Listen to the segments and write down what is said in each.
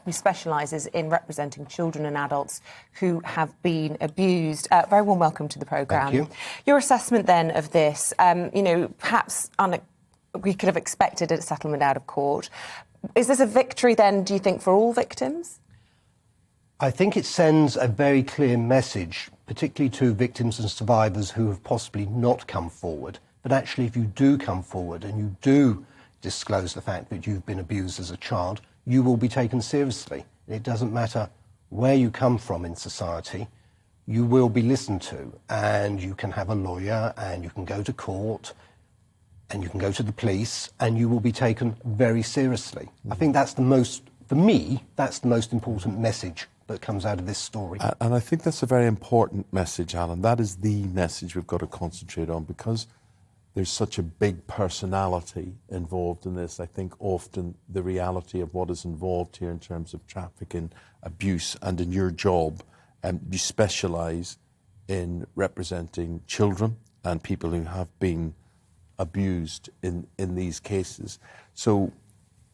who specialises in representing children and adults who have been abused. Very warm welcome to the programme. Thank you. Your assessment then of this, perhaps we could have expected a settlement out of court. Is this a victory then, do you think, for all victims? I think it sends a very clear message, particularly to victims and survivors who have possibly not come forward. But actually, if you do come forward and you do disclose the fact that you've been abused as a child, you will be taken seriously. It doesn't matter where you come from in society, you will be listened to, and you can have a lawyer, and you can go to court, and you can go to the police, and you will be taken very seriously. I think that's for me, that's the most important message that comes out of this story. And I think that's a very important message, Alan. That is the message we've got to concentrate on, because there's such a big personality involved in this. I think often the reality of what is involved here in terms of trafficking, abuse, and in your job, you specialise in representing children and people who have been abused in these cases. So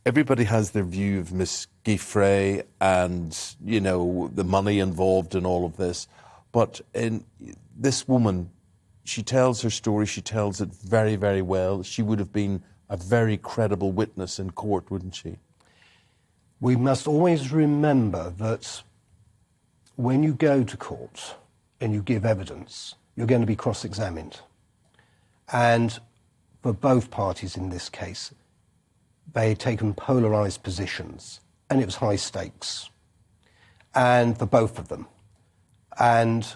everybody has their view of Miss Giuffre and, the money involved in all of this. But in this woman, she tells her story, she tells it very, very well. She would have been a very credible witness in court, wouldn't she? We must always remember that when you go to court and you give evidence, you're going to be cross-examined. And for both parties in this case, they had taken polarised positions, and it was high stakes, and for both of them. And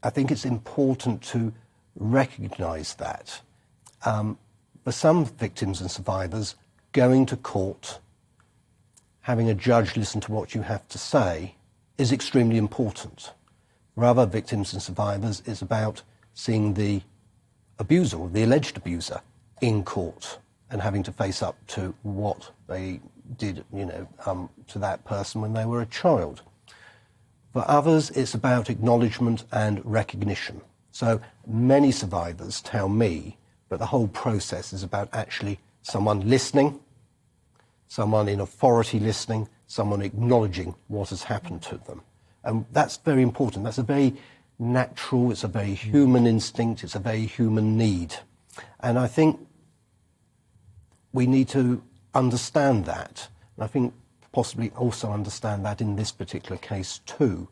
I think it's important to recognise that. For some victims and survivors, going to court, having a judge listen to what you have to say, is extremely important. For other victims and survivors, it's about seeing the abuser or the alleged abuser in court and having to face up to what they did, to that person when they were a child. For others, it's about acknowledgement and recognition. So many survivors tell me that the whole process is about actually someone listening, someone in authority listening, someone acknowledging what has happened to them. And that's very important. That's a very natural, it's a very human instinct, it's a very human need. And I think we need to understand that. And I think possibly also understand that in this particular case too.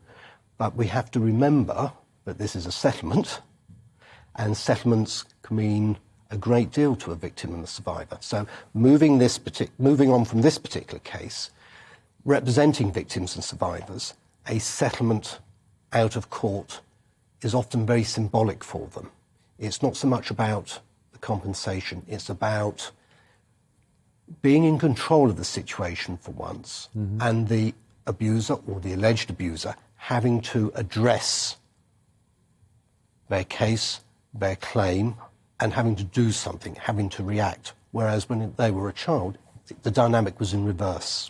But we have to remember that this is a settlement, and settlements can mean a great deal to a victim and a survivor. So moving on from this particular case, representing victims and survivors, a settlement out of court is often very symbolic for them. It's not so much about the compensation, it's about being in control of the situation for once, and the abuser or the alleged abuser having to address their case, their claim, and having to do something, having to react. Whereas when they were a child, the dynamic was in reverse.